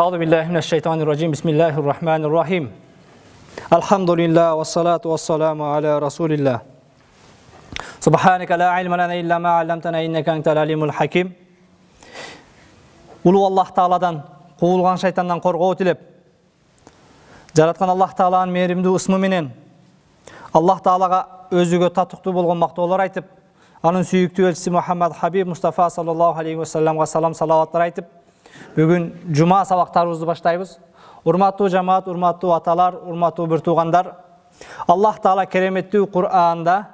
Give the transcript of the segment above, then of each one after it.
Euzubillahimineşşeytanirracim. Bismillahirrahmanirrahim. Elhamdülillah ve salatu ve selamu ala Resulillah. Subhaneke la ilme lana illa ma allamtana inneke entel alimul hakim. Ulu Allah Taala'dan, kovulgan şeytandan korgoo tilep, jaratkan Allah Taala'nın merimdүү ısmı menen Allah Taala'ga özügө tatыктуу болгон мактоолор айтып, анын сүйүктүү элчиси Muhammed Habib Mustafa sallallahu aleyhi ve sellem'e salam salavatlar айтып, бүгүн жума сабактарыбызды баштайбыз. Урматтуу жамаат, урматтуу аталар, урматтуу бир туугандар, Аллах Таала кереметтүү Кур'анда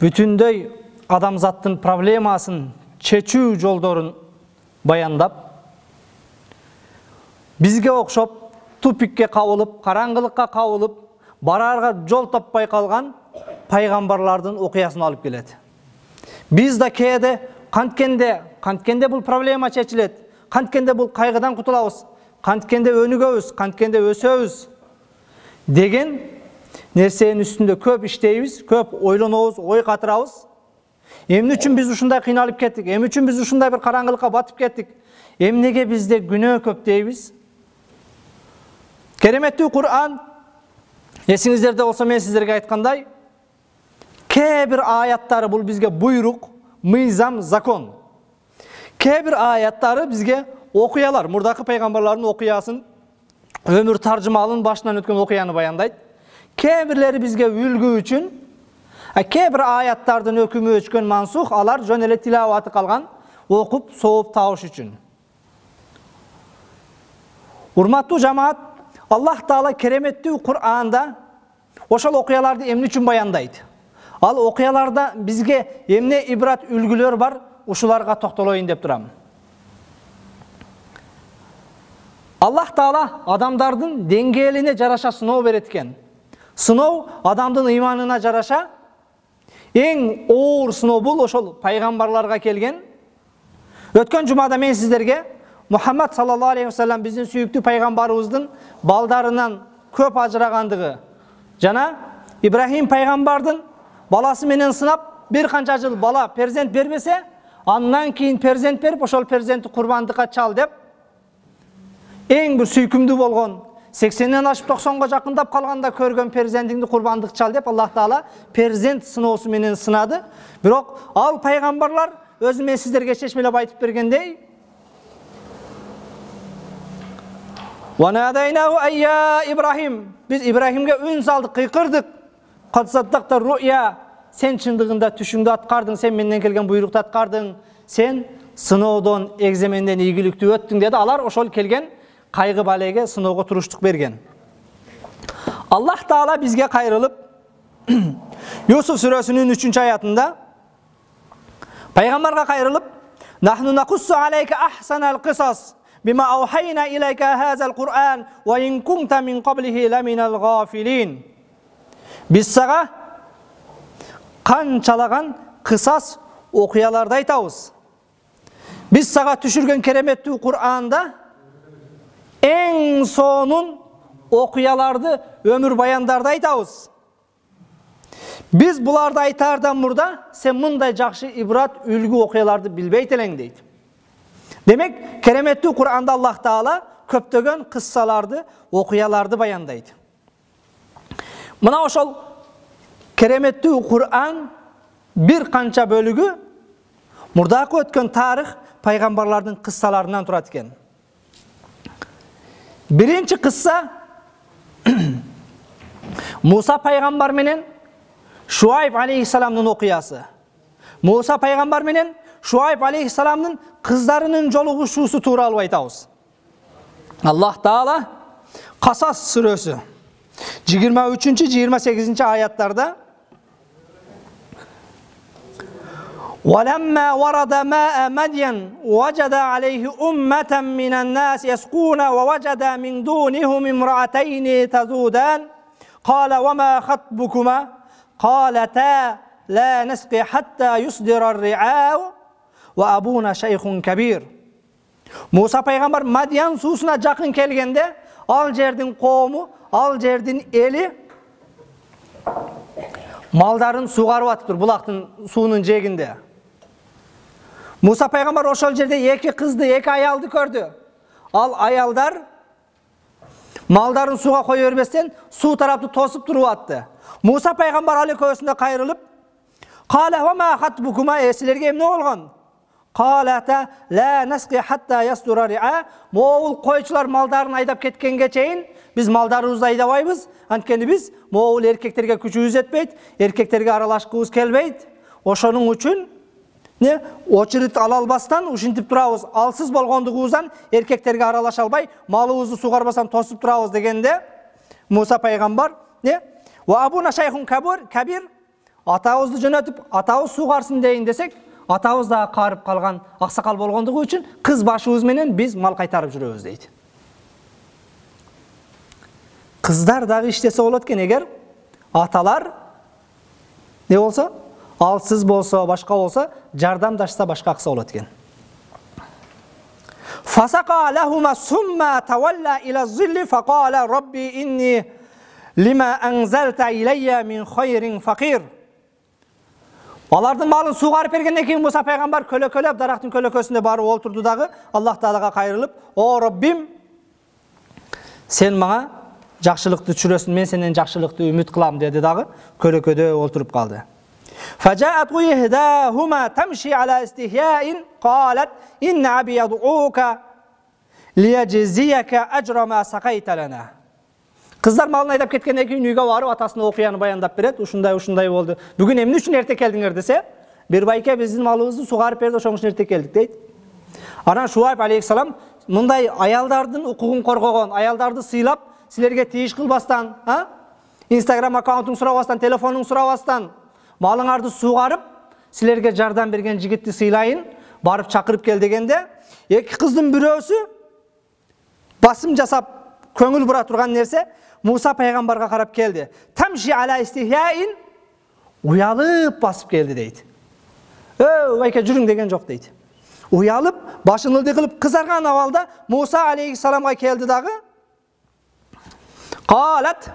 бүтүндөй адамзаттын проблемасын чечүү жолдорун баяндап, бизге окшоп тупикке кабылып, караңгылыкка кабылып, барарга жол таппай калган пайгамбарлардын окуясын алып келет. Биз да кээде канткенде бул проблема чечилет, канткенде бул кайгыдан кутулабыз, канткенде өнүгөбүз, канткенде өсөбүз деген нерсенин үстүндө көп иштейбиз, көп ойлонобуз, ой катырабыз. Эмне үчүн биз ушундай кыйналып кеттик? Эмне үчүн биз ушундай бир караңгылыкка батып кеттик? Эмнеге бизде күнөө көп дейбиз? Кереметтүү Кур'ан, эсиңиздерде болсо мен сиздерге айткандай, кээ бир аяттары бул бизге буйрук, мыйзам, закон. Кээ бир аяттары бизге окуялар, мурдакы пайгамбарлардын окуясын, өмүр таржымалын башынан өткөн окуяны баяндайт. Кээ бирлери бизге үлгү үчүн, кээ бир аяттардын өкүмү өчкөн мансух, алар жөн эле тилаваты калган, окуп, сооп табыш үчүн. Урматтуу жамаат, Аллах Таала кереметтүү Кур'анда ошол окуяларды эмне үчүн баяндайт? Ал окуяларда бизге эмне ибрат үлгүлөр бар, ушуларга токтолоюн деп турам. Аллах Таала адамдардын деңгээлине жараша сыноо берет экен. Сыноо адамдын ыйманына жараша эң оор сыноо бул ошол пайгамбарларга келген. Өткөн жумада мен сиздерге Muhammed sallallahu aleyhi ve sellem биздин сүйүктүү пайгамбарыбыздын балдарынан көп ажырагандыгы жана Ибрахим пайгамбардын баласы менен сынап, бир канча жыл бала перзент бербесе, андан кийин перзент берип, ошол перзентти курбандыкка чал деп, эң бир сүйкүмдүү болгон 80ден ашып 90га жакындап калганда көргөн перзентиңди курбандык чал деп Аллах Таала перзент сыноосу менен сынады. Бирок ал пайгамбарлар өзү мен сиздерге чечмелеп айтып бергендей, وَنَادَيْنَاهُ أَيَّا إِبْرَاهِيمُ, biz İbrahim'e ün saldık, kıykırdık. قَدْ صَدَّقْتَ الرُّؤْيَا, sen çındığında tüşüңdü atkardın, sen menden kelgen buyruktu atkardın, sen sınoodon, egzemenden ийгиликтүү өттүң dedi. Alar oşol kelgen kaygı balege sınooga turuştuk bergen. Allah Taala bizge kayrılıp Yusuf Suresi'nin 3. ayatında Peygamber'e kayrılıp "Nahnu nakussu aleyke ahsanal qisas bima awhayna ileyke hazal Kur'an ve in kunta min qablihi laminal gafilin." Biz sağa kançalagan kısas okuyalarda aytabız. Biz sağa düşürgen keremettүү Kur'an'da en sonun okuyalardı ömür bayandarda aytabız. Biz bularda aytardan burada sen mınday jakşı ibrat ülgü okuyalardı bilbeyt eleң deydi. Demek keremettүү Kur'an'da Allah Taala köptögön kıssalardı, okuyalardı bayandaydı. Mına oşol keremettүү Kur'an bir kança bölügü murdakı ötkön tarih paygambarlardın kıssalarından turat eken. Birinci kıssa Musa paygambar menen Şuayb aleyhissalam'nın okuyası. Musa paygambar menen Şuayb aleyhissalam'nın kızlarının joluguşuusu tuuralı aytabız. Allah Taala Kasas suresi 23. 28. ayatlarda وَلَمَّا وَرَدَ مَاءَ مَدْيَنَ وَجَدَ عَلَيْهِ أُمَّةً مِنَ النَّاسِ يَسْقُونَ وَوَجَدَ مِنْ دُونِهِمْ امْرَأَتَيْنِ تَذُودَانِ قَالَ وَمَا خَطْبُكُمَا قَالَتَا لَا نَسْقِي حَتَّى يُصْدِرَ الرِّعَاءُ وَأَبُونَا شَيْخٌ كَبِيرٌ. Musa peygamber Madyan suusuna jakın kelgende al jerdin koomu, al jerdin eli maldарын сугарып атыптыр булактын суунун жээгинде. Musa пайғамбар ошол жерде эки кызды, эки аялды көрдү. Ал аялдар малдарын суга кое бербестен суу тарапты тосуп туруп атты. Musa пайғамбар ал экөөсүнө кайрылып, "Кала ва ма хатбукума, силерге эмне болгон?" Қалата ла насқи хатта ястура риа. Моғул қойчылар малдарын айдап кеткенге чейин біз малдарыбызды айдабайбыз. Анткени біз моғул еркектерге күчүбүз жетпейт, еркектерге аралашкыбыз келбейт. Ошонун үчүн очередь ала албастан ушинтип турабыз. Алсыз болгондугубуздан еркектерге аралаша албай, малыбызды сугарбастан тосуп турабыз дегенде Муса пайгамбар ва абуна шайхун кабир, атабызды жөнөтүп, атабыз сугарсын дейин десек, атабыз да карып калган аксакал болгондугу үчүн кыз башыбыз менен биз мал кайтарып жүрөбүз дейт. Кыздар дагы иштесе болот экен, эгер аталар не болсо, алсыз болсо, башка болсо, жардамдашса башка акса болот экен. Фасака лахума сумма тавалла иля зилли факала рабби инни лима анзалта илайя мин хайрин факир. Алардын малын сугарып бергенден кийин Муса пайгамбар көлөкөлөп дарактын көлөкөсүндө барып олтурду дагы Аллах Таалага кайрылып, "О Раббим, сен мага жакшылыкты түшүрөсүң, мен сенден жакшылыкты үмүт кылам" деди дагы көлөкөдө олтуруп калды. فجاءت إحداهما تمشي على استحياء قالت إن أبي يدعوك ليجزيك أجر ما سقيت لنا. Kızlar malını aydap ketkenden keyin үйгө барып атасына окуяны баяндап берет. Ушундай болду. Бүгүн эмне үчүн эрте келдиңер десе, бир байке биздин малыбызды сугарып берди, ошон үчүн эрте келдик дейт. Анан Шуайб алейхиссалам мындай аялдардын укугун коргогон, аялдарды сыйлап, силерге тийиш кылбастан, Instagram аккаунтуң сурабастан, телефонуң сурабастан, малыңарды сугарып, силерге жардам берген жигитти сыйлайын, барып чакырып кел дегенде, эки кыздын бирөөсү басым жасап көңүл бура турган нерсе Муса пайгамбарга карап келди. Тамши ала истихяин, уялып басып келди дейт. Байке жүрүң деген жок дейт. Уялып, башын ылдый кылып кызарган абалда Муса алейхиссаламга келди дагы. Калат,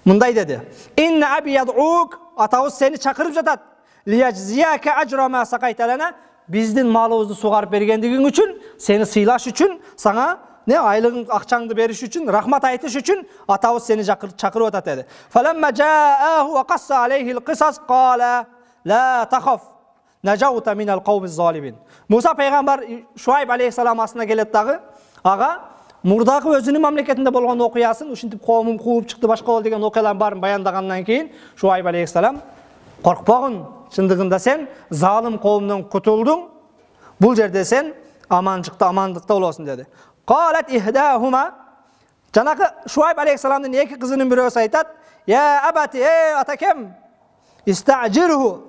мындай деди. Инна аби яд'ук, атабыз сени чакырып жатат. Лияжзияка ажра ма сакайта лана, биздин малыбызды сугарып бергендигиң үчүн, сени сыйлаш үчүн, сага айлыгың акчаңды бериш үчүн, рахмат айтыш үчүн атабыз сени чакырып атат деди. Фаламма жааху ва қасса алейхил қисас қала ла тахаф нажаута минал қауми залимин. Муса пайгамбар Шуайб алейхиссалам асына келет дагы, ага мурдагы өзүнүн мамлекетинде болгон окуясын, ушинтип коомум кууп чыкты, башка болду деген окуялардын баарын баяндагандан кийин Шуайб алейхиссалам коркпогун, чындыгында сен залым коомдон кутулдуң, бул жерде сен амандыкта болосуң деди. Qalat ihdahuma, janagı Şuayb aleyhissalam'ın iki kızının birisi aytat, "Ya abati, atakem, ista'jirhu."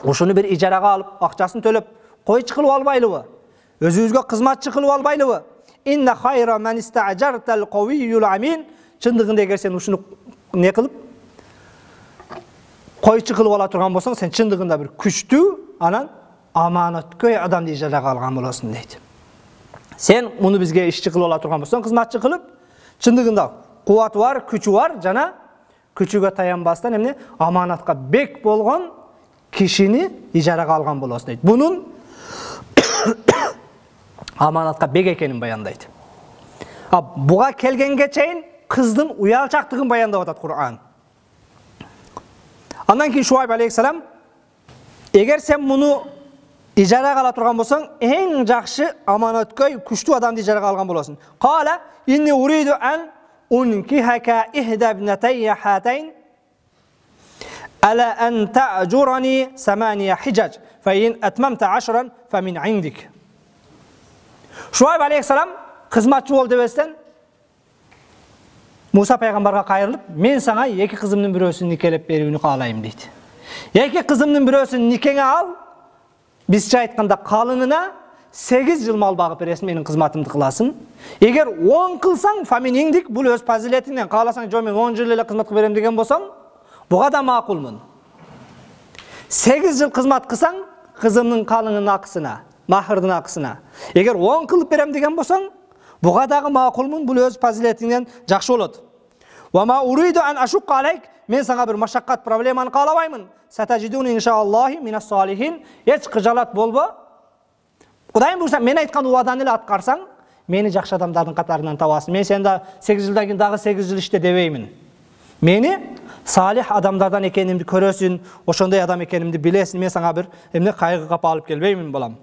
Uşunu bir icaraga alıp, akçasını tölüp, koy çıkılıp albaylыбы, özübüzgө kızmatçı kılıp albaylыбы. Inna khayra men ista'jartal qawiyyul amin. Çındыгында eger sen uşunu ne kılıp, koy çıkılıp ala turgan bolsaң, sen çındыгында bir күчтүү, anan amanatköy adamды icaraga algan bolasың deydi. Sen bunu bizge işçi kılıp ala turgan bolsaң, kızmatçı kılıp, çındыгында kuvvati var, küçü var, jana küçüge tayanbastan emne amanatka bek bolgon kişini icaraga algan bolasың deydi. Bunun amanatka bek ekenin bayandaydı. Buga kelgenge çeyin kızdın uyalçaktığın bayandap atat Kur'an. Andan keyin Şuayb aleyhissalam, eger sen bunu icaraga ala turgan bolsaң, eң жакшы amanatköy, күчтүү адамды ижарага алган болосуң. Qala inni uridu an unkihaka ihda ibnatayya hatayn ala an ta'jurani 8 hijaj fa in atmamta 10 fa min indik. Şuayb aleyhissalam kızmatçı bol debesten Musa peygamberga kayrılıp, men sana iki kızımdын birөөsүн никелеп берүүнү каалайм дейт. Iki kızımdын birөөsүn никеңе ал, bizce aytkanda kalınına 8 yıl mal bağıp veresin, menin kızmatımды kılasın. Eğer 10 kılsan, famin indik, bu öz faziletinden kalasan, jo men 10 yıl ile kızmat verem degen bolsam, buga da makulmun. 8 yıl kızmat kılsan, kızımның kalının akısına, mahırdın akısına. Eğer 10 kılıp verem degen bolsam, buga da makulmun, bu öz faziletinden jakşı bolot. Wa ma uridu an ashukka aleyk, men sana bir maşakkat problemanı kalabaymın. Satacidun inşaallahi minas salihin. Hiç kıcalat bolbo, Кудайым буйрса, мен айткан убаданы эле аткарсаң, мени жакшы адамдардын катарынан табасың. Мен сени да 8 жылдан кийин дагы 8 жыл иште дебеймин. Мени салих адамдардан экенимди көрөсүн, ошондой адам экенимди билесиң. Мен сага бир эмне кайгы кап алып келбеймин балам.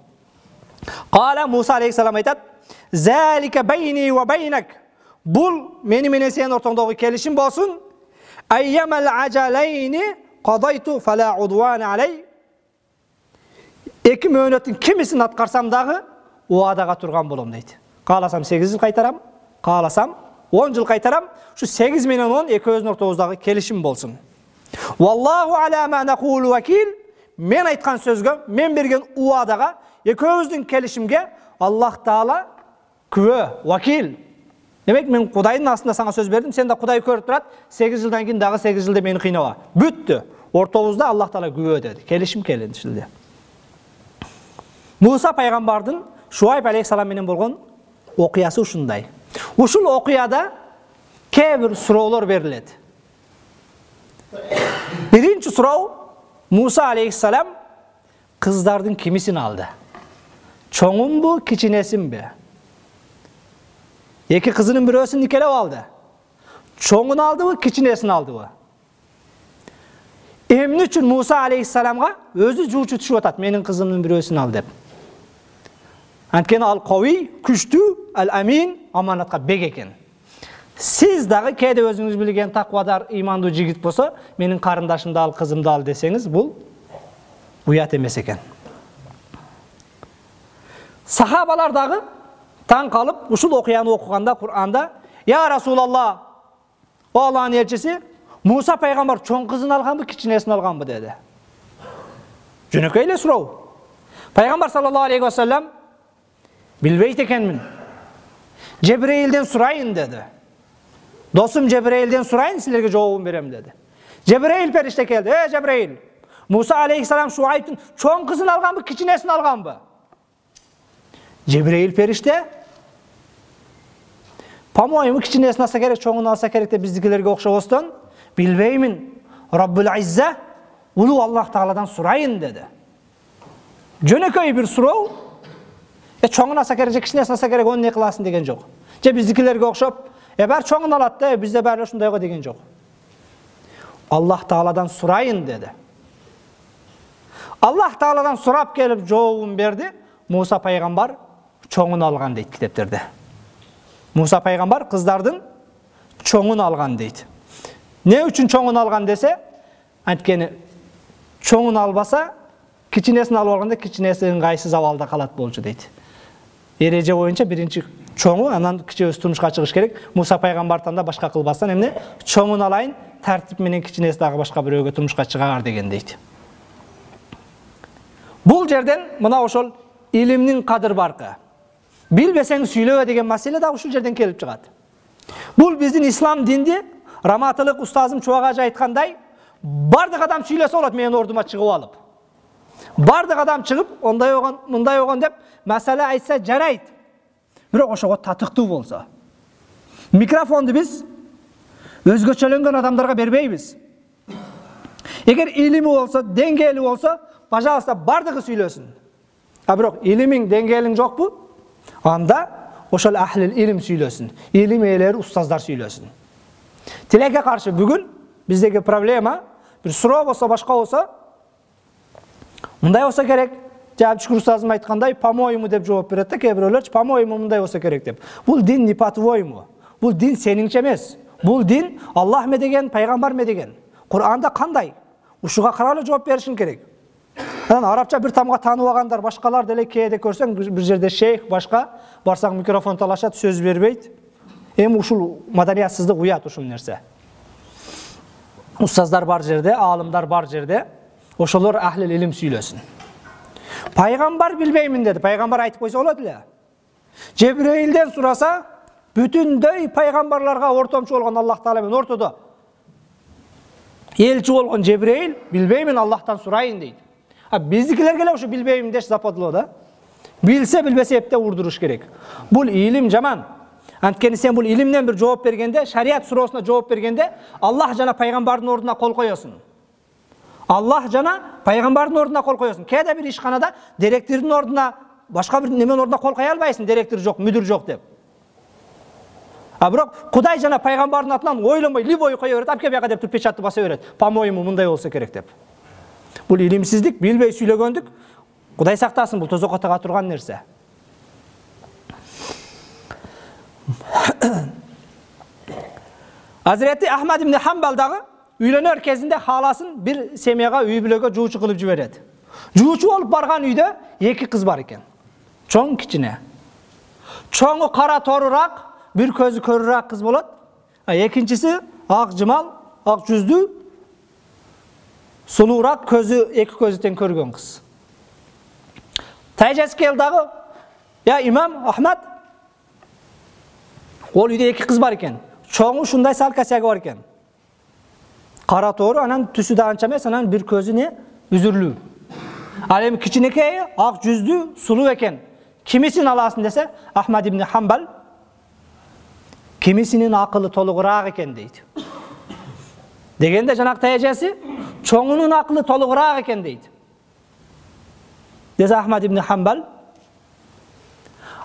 Кала Муса алейхиссалам айтат: "Залика байни ва байнак." Бул мени менен сенин ортоңдогу келишим болсун. Айямал ажалайни qadaytu fala udwana alay. Эки мөөнөттүн кимисин аткарсам дагы убадага турган болом дейт. Кааласам 8 жыл кайтарам, кааласам 10 жыл кайтарам. Şu 8 менен 10 экөөбүздүн ортобуздагы келишим болсун. Wallahu ala ma naqulu vakil. Мен айткан сөзгө, мен берген убадага, экөөбүздүн келишимге Аллах Таала күбө, вакил. Демек мен Кудайдын астында сага сөз бердим, сен да Кудай көрүп турат, 8 жылдан кийин дагы 8 жылда мени кыйнала. Бүттү. Ортобузда Аллах Таала күбө деди. Келишим келишилди. Муса пайгамбардын Шуайб алейхиссалам менен болгон окуясы ушундай. Ушул окуяда кээ бир суроолор берилет. Биринчи суроо: Муса алейхиссалам кыздардын кимисин алды? Чоңунбу, кичинесинби? Эки кызынын бирөөсүн никелеп алды. Чоңун алдыбы, кичинесин алдыбы? Эмне үчүн Муса алейхиссаламга өзү жуучу түшүп атат, менин кызымдын бирөөсүн ал деп? Анткени ал кави, күчтүү, ал-амин, аманатка бек экен. Сиз дагы кээде өзүңүз билген таквадар, имандуу жигит болсо, менин карындашымды ал, кызымды ал десеңиз, бул уят эмес экен. Сахабалар дагы таң калып, ушул окуяны окуганда Кур'анда: "Я Расулаллах, о Аллахтын элчиси, Муса пайгамбар чоң кызын алганбы, кичинесин алганбы?" деди. Жөнөкөй эле суроо. Пайгамбар саллаллаху алейхи ва саллям: "Билбейт экенмин. Жебреилден сурайын" деди. "Досум Жебреилден сурайын, силерге жообун берем" деди. Жебреил периште келди. Жебреил, Муса алейхиссалам Шуайбтын чоң кызын алганбы, кичинесин алганбы?" Жебреил периште: "По-моему, кичинесин алса керек, чоңун алса керек" деп биздикилерге окшобостон, "Билбеймин. Раббул Изза, улуу Аллах Тааладан сурайын" деди. Жөнөкөй бир суроо. Чоңун алса керек, же кичинесин алса керек, оны не кыласың деген жок. Же биздикилерге окшоп, баары чоңун алат да, бизде баары ушундайго деген жок. Аллах Тааладан сурайын деди. Аллах Тааладан сурап келип жообун берди. Муса пайгамбар чоңун алган дейт китептерде. Муса пайгамбар кыздардын чоңун алган дейт. Не үчүн чоңун алган десе, анткени чоңун албаса, кичинесин алып алганда кичинеси ыңгайсыз абалда калат болчу дейт. Эреже боюнча биринчи чоңу, анан кичүүсү турмушка чыгыш керек. Муса пайгамбардан да башка кылбастан эмне? Чоңун алайын, тартип менен кичинеси дагы башка бирөөгө турмушка чыгар деген дейт. Бул жерден мына ошол илимдин кадыр баркы. Билбесең сүйлөбө деген маселе да ушул жерден келип чыгат. Бул биздин ислам динди раматылык устазым Чубагажы айткандай, бардык адам сүйлөсө болот менин ордума чыгып алып. Бардык адам чыгып, ондай болгон, мындай болгон деп маселе айтса жарайт. Бирок ошого татыктуу болсо. Микрофонду биз өзгөчөлөнгөн адамдарга бербейбиз. Эгер илими болсо, деңгээли болсо, пожалуйста, бардыгы сүйлөсүн. А бирок илимиң, деңгээлиң жокпу? Анда ошол ахлил илим сүйлөсүн. Илим ээлери, устаздар сүйлөсүн. Тилекке каршы бүгүн биздеги проблема, бир суроо болсо, башка болсо, мындай болсо керек, Жабишкур устазым айткандай, по-моему деп жооп берет да, кээ бирөөлөр, по-моему мындай болсо керек деп. Бул дин не по-твоему. Бул дин сениңче эмес. Бул дин Аллах ме деген, пайгамбар ме деген. Кур'анда кандай? Ушуга карап эле жооп беришиң керек. Анан арабча бир тамга таанып алгандар, башкалар деле кээде көрсөң, бир жерде шейх, башка барсаң микрофон талашат, сөз бербейт. Эми ушул маданиятсыздык уят ушул нерсе. Устаздар бар жерде, аалымдар бар жерде, ошолор ахлил илим сүйлөсүн. Пайгамбар билбеймин деди. Пайгамбар айтып койсо болот эле. Жебреилден сураса, бүтүндөй пайгамбарларга ортомчу болгон Аллах Таала менен ортодо элчи болгон Жебреил билбеймин, Аллахтан сурайын дейт. А биздикилерге эле ушу билбеймин деш западлоо да. Билсе билбесе эпте урдуруш керек. Бул илим жаман. Анткени сен бул илимден бир жооп бергенде, шарият суроосуна жооп бергенде, Аллах жана пайгамбардын ордуна кол коесуң. Аллах жана пайгамбардын ордуна кол коесуң. Кээде бир ишканада директордун ордуна башка бир немен ордуна кол кое албайсың, директор жок, мүдүр жок деп. А бирок Кудай жана пайгамбардын атынан ойлонбой любой кое берет, апке бияка деп туруп печатты баса берет. По-моему, мындай болсо керек деп. Бул илимсиздик, билбей сүйлөгөндүк. Кудай сактасын, бул тозокко тага турган нерсе. Hazreti Ahmad ibn Hanbal дагы үйлөнөр кезинде халасын бир семьяга, үй бүлөгө жуучу кылып жиберет. Жуучу болуп барган үйдө эки кыз бар экен. Чоң, кичине. Чоңу кара торураак, бир көзү көрүраак кыз болот. Экинчиси ак жымал, ак жүздүү, сулуураак, көзү эки көзү тең көргөн кыз. Тайжасы келди дагы, "Я имам Ахмад, ол үйдө эки кыз бар экен. Чоңу ушундай сал касяги бар экен. Кара тору, анан түсү да анча эмес, анан бир көзү не үзүрлүү. Ал эми кичинекей, ак жүздүү, сулуу экен. Кимисин аласың десе, Ахмад ибн Хамбал кимисинин акылы толугураак экен дейт. Дегенде жанактай эжеси чоңунун акылы толугураак экен дейт. Десе Ахмад ибн Хамбал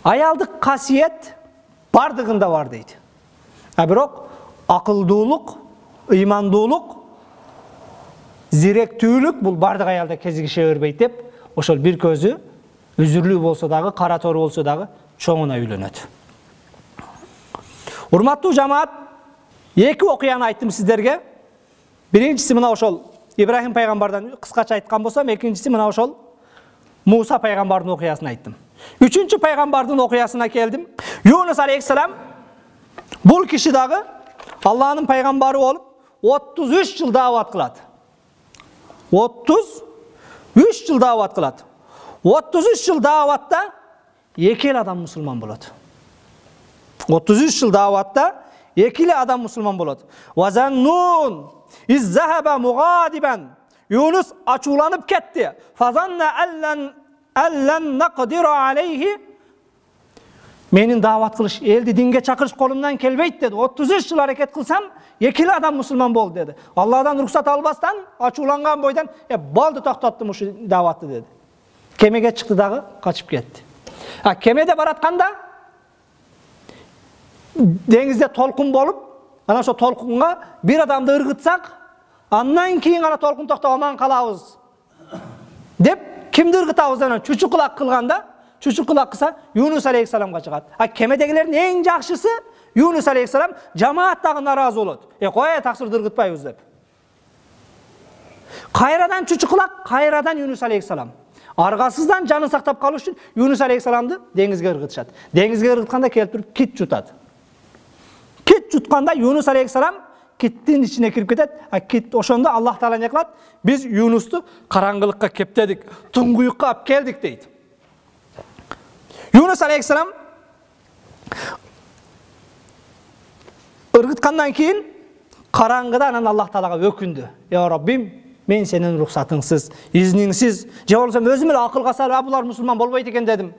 аялдык касиет бардыгында бар дейт. А бирок акылдуулук, ыймандуулук, зиректүүлүк бул бардык аялда кезигише бербейт деп, ошол бир көзү үзүрлүү болсо дагы, кара тору болсо дагы чоңуна үйлөнөт. Урматтуу жамаат, эки окуяны айттым сиздерге. Биринчиси мына ошол Ибрахим пайгамбардан кыскача айткан болсом, экинчиси мына ошол Муса пайгамбардын окуясын айттым. Үчүнчү пайгамбардын окуясына келдим. Юнус алейхиссалам бул киши дагы Аллахнын пайгамбары болуп 33 жыл даават кылат. 33 жыл даават кылат. 33 жыл дааватта эки эле адам мусулман болот. 33 жыл дааватта эки эле адам мусулман болот. Вазаннун иззахаба мугадибан. Юнус ачууланып кетти. Фазанна аллан нақдира алейхи. Менин даават кылыш, элди динге чакырыш колумдан келбейт деди. 33 жыл аракет кылсам, эки эле адам мусулман болду деди. Алладан уруксат албастан, ачууланган бойдан, болду, токтоттум ушу дааватты деди. Кемеге чыкты дагы, качып кетти. Кемеде баратканда деңизде толкун болуп, ана ошо толкунга бир адамды ыргытсак, андан кийин гана толкун токтоп аман калабыз деп, кимди ыргытабыз анан чучукулак кылганда, чучукулак кылса Юнус алейхиссаламга чыгат. Кемедегилердин эң жакшысы Юнус алейхиссалам, жамаат дагы наразы болот. Кой, таксырды ыргытпайбыз деп. Кайрадан чучукулак, кайрадан Юнус алейхиссалам. Аргасыздан жанын сактап калыш үчүн Юнус алейхиссаламды деңизге ыргытышат. Деңизге ыргытканда келип туруп кит жутат. Кит жутканда Юнус алейхиссалам киттин ичине кирип кетет. Кит ошондо Аллах Таала не кылат? Биз Юнусту караңгылыкка кептедик, туңгуюкка алып келдик дейт. Юнус алейхиссалам ыргыткандан кийин караңгыда анан Аллах Таалага өкүндү. Я Раббим, мен сенин рухсатыңсыз, изниңсиз, же болсо өзүм эле акылга салып, булар мусулман болбойт экен дедим.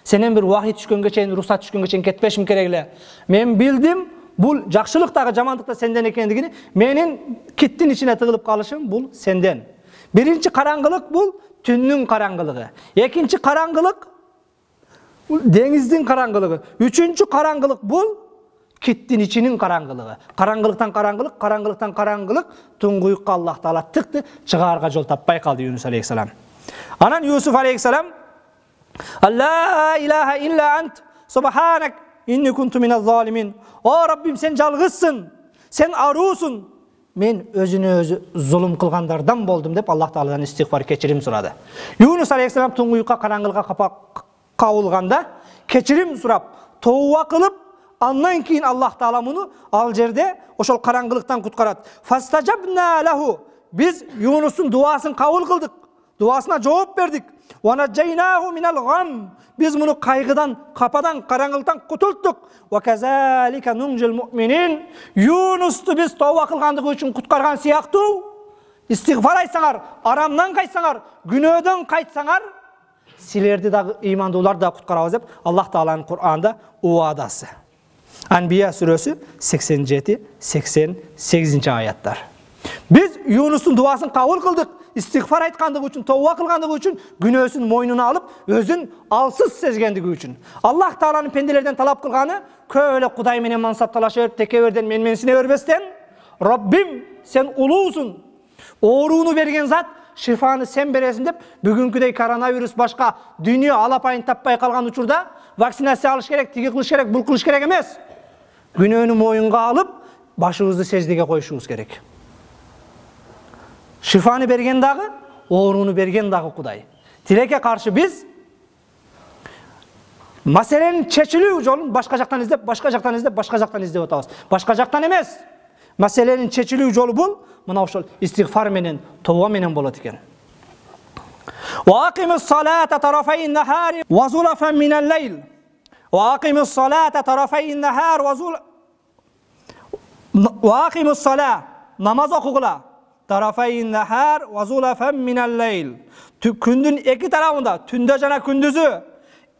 Сенен бир вахий түшкөнгө чейин, рухсат түшкөнгө чейин кетпешим керек эле. Мен билдим, бул жакшылык дагы жамандык да сенден экендигини, менин киттин ичине тыгылып калышым бул сенден. Биринчи караңгылык бул түндүн караңгылыгы. Экинчи караңгылык бул деңиздин караңгылыгы. Үчүнчү караңгылык бул киттин ичинин караңгылыгы. Караңгылыктан караңгылык, караңгылыктан караңгылык, туңгуюкка Аллах Таала тыкты, чыгаарга жол таппай калды Юнус алейхиссалам. Анан Юсуф алейхиссалам Алла илаха илля ант субханак инни кунту миназ залимин. О Раббим, сен жалгызсың, сен аруусуң. Мен өзүнө өзү зулум кылгандардан болдум деп Аллах Тааладан истигфар, кечирим сурады. Юнус алейхиссалам туңгуюкка, караңгылыкка кабылганда кечирим сурап, тооба кылып, андан кийин Аллах Таала муну ал жерде ошол караңгылыктан куткарат. Фастажабна лаху. Биз Юнустун дуасын кабыл кылдык. Дуасына жооп бердик. Ва наджайнаху минал гам. Биз муну кайгыдан, кападан, караңгылыктан кутулттук. Ва казалика нунжил муъминин. Юнусту биз тооба кылгандыгы үчүн куткарган сыяктуу. Истигфар айтсаңар, арамдан кайтсаңар, күнөөдөн кайтсаңар, силерди дагы ыймандууларды да куткарабыз деп Аллах Тааланын Кур'анда уадасы. Анбия сүрөсү 87-88 аяттар. Биз Юнустун дуасын кабыл кылдык. истигфар айткандыгы үчүн, тооба кылгандыгы үчүн, күнөөсүн мойнуна алып, өзүн алсыз сезгендиги үчүн. Аллах Тааланын пенделерден талап кылганы көп эле Кудай менен мансапталаша берип, текеберден менменсине бербестен, Раббим, сен улуусуң. Ооруну берген зат, шифаны сен бересиң деп, бүгүнкүдөй коронавирус башка дүйнө алапайын таппай калган учурда вакцинация алыш керек, тиги кылыш керек, бул кылыш керек эмес. Күнөөнү моюнга алып, башыбызды сеждеге коюшубуз керек. Шифаны берген дагы, ооруну берген дагы Кудай. Тилекке каршы биз маселенин чечилүү жолун башка жактан издеп, башка жактан издеп, башка жактан издеп атабыз. Башка жактан эмес. Маселенин чечилүү жолу бул мына ошол истигфар менен, тооба менен болот экен. Вaqimiz salata tarafayn nahar wa zulafan min al-layl. Вaqimiz salata tarafayn nahar Вaqimiz salat namaz okugula. Tarafayn nahar wa zulafan min al-layl. Күндүн эки тарабында, түндө жана күндүзү.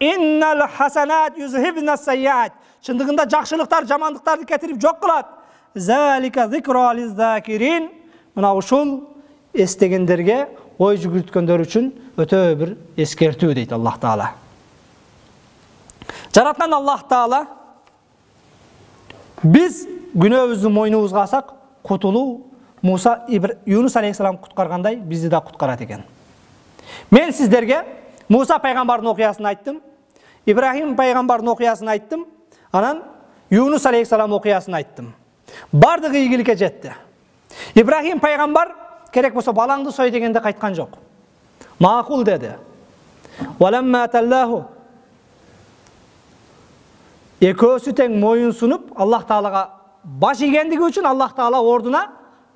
Innal hasanat yuzhibna sayyiat. Чындыгында жакшылыктар жамандыктарды кетирип жок кылат. Залика зикра лиз-закирин. Мына ушул эстегендерге, ой жүгүрткөндөр үчүн өтө бир эскертүү дейт Аллах Таала. Жараткан Аллах Таала биз күнөөбүздү мойнубузга алсак, кутулуу Юнус алейхиссалам куткаргандай бизди да куткарат экен. Мен сиздерге Муса пайгамбардын окуясын айттым, Ибрахим пайгамбардын окуясын айттым, анан Юнус алейхиссалам окуясын айттым. Бардыгы ийгиликке жетти. Ибрахим пайгамбар керек болсо балаңды сой дегенде кайткан жок. Макул деди. Валамма таллаху. Экөөсү тең моюн сунуп, Аллах Таалага баш ийгендиги үчүн Аллах Таала ордуна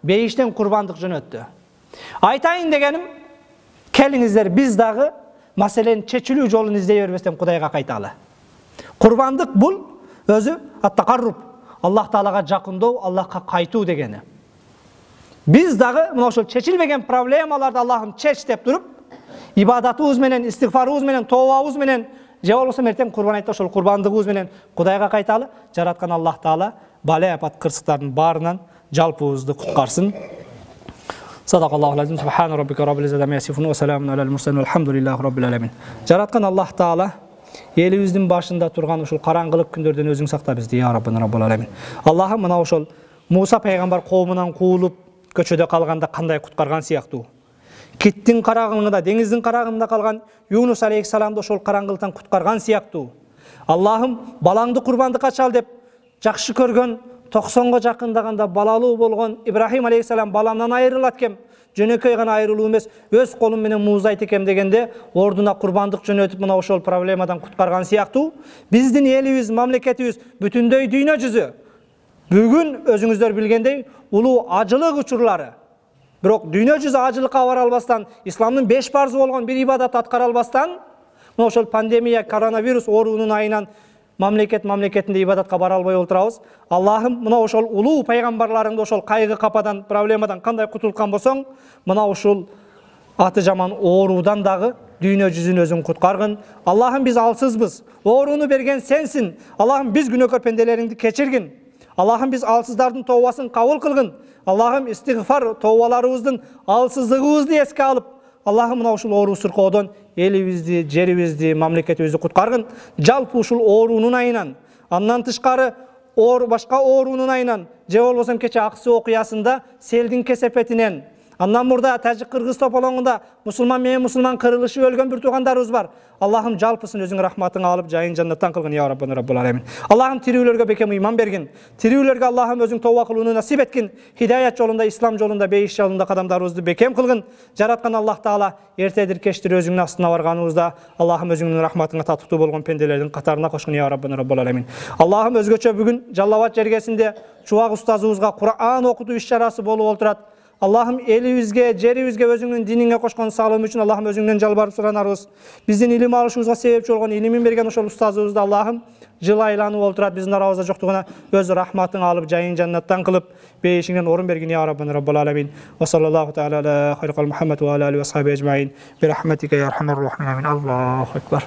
бейиштен курбандык жөнөттү. Айтайын дегеним, келиңиздер биз дагы маселенин чечилүү жолун издей бербестен Кудайга кайталы. Курбандык бул өзү ат-такарруб, Аллах Таалага жакындоо, Аллахка кайтуу дегени. Биз дагы мына ошол чечилбеген проблемаларды Аллахым чеч деп туруп, ибадатыбыз менен, истигфарыбыз менен, тообабыз менен, же болбосо эртең курбан айтта ошол курбандыгыбыз менен Кудайга кайталы. Жараткан Аллах Таала бале апат кырсыктардын баарынан жалпыбызды куткарсын. Садакаллаху алазим. Субхана раббика раббил иzzati amma yasifun ва саламун алал мурсалин валхамдулиллахи раббил аламин. Жараткан Аллах Таала элибиздин башында турган ушул караңгылык күндөрдөн өзүң сакта бизди, я Раббана раббил аламин. Аллахым мына ошол Муса пайгамбар коомунан куулуп көчөдө калганда кандай куткарган сыяктуу. Киттин карагында, деңиздин карагында калган Юнус алейхиссаламды ошол караңгылыктан куткарган сыяктуу. Аллахым балаңды курбандыкка чал деп жакшы көргөн 90-га жакындаганда балалуу болгон Ибрахим алейхиссалам баламдан айрылат экен. Жөнөкөй гана айрылуу эмес, өз колум менен муузайт экем дегенде ордуна курбандык жөнөтүп мына ошол проблемадан куткарган сыяктуу. Биздин элибиз, мамлекетибиз бүтүндөй дүйнө жүзү бүгүн өзүңүздөр билгендей улуу ажылык учурлары. Бирок дүйнө жүзү ажылыкка бара албастан, исламдын 5 парзы болгон бир ибадат аткара албастан, мына ошол пандемия, коронавирус оорунун айынан мамлекетинде ибадатка бара албай отурабыз. Аллахым мына ошол улуу пайгамбарларыңды ошол кайгы кападан, проблемадан кандай кутулткан болсоң, мына ошол аты жаман оорудан дагы дүйнө жүзүн өзүң куткаргын. Аллахым биз алсызбыз. Ооруну берген сенсин. Аллахым биз күнөөкөр пенделериңди кечиргин. Аллахым биз алсыздардын тообасын кабыл кылгын. Аллахым истигфар тообаларыбыздын алсыздыгыбызды эске алып, Аллахым мына ушул оору сыркоодон элибизди, жерибизди, мамлекетибизди куткаргын. Жалпы ушул оорунун айынан, андан тышкары башка оорунун айынан, же болбосо кече Аксы окуясында селдин кесепетинен, андан мурда Тажик-Кыргыз тополоңунда мусулман менен мусулман кырылышып өлгөн бир туугандарыбыз бар. Аллахым жалпысын өзүң рахматыңа алып, жайын жаннаттан кылгын, я Раббана раббил аламин. Аллахым тирүүлөргө бекем ыйман бергин. Тирүүлөргө Аллахым өзүң тооба кылууну насип эткин. Хидаят жолунда, ислам жолунда, бейиш жолунда кадамдарыбызды бекем кылгын. Жараткан Аллах Таала эртедир кечтир өзүңдүн астына барганыбызда Аллахым өзүңдүн рахматыңа татыктуу болгон пенделердин катарына кошкун, я Раббана раббил аламин. Аллахым өзгөчө бүгүн Жаллабад жергесинде Чубак устазыбызга Кур'ан окутуу иш-чарасы болуп отурат. Аллахым элибизге, жерибизге өзүңдүн диниңе кошкон салым үчүн Аллахым өзүңдөн жалбарып суранарбыз. Биздин илим алышыбызга себепчи болгон, илимин берген ошол устазыбызды Аллахым жылы айланып отурат, биздин арабызда жоктугуна өз рахматың алып, жайын жаннаттан кылып, бейишиңден орун бергин, я Раббана раббил аламин. Ва саллаллаху таала аля хайрил Мухаммад ва аля алиhi ва сахбихи ажмаин. Би рахматика я архамар рахимин. Аллаху акбар.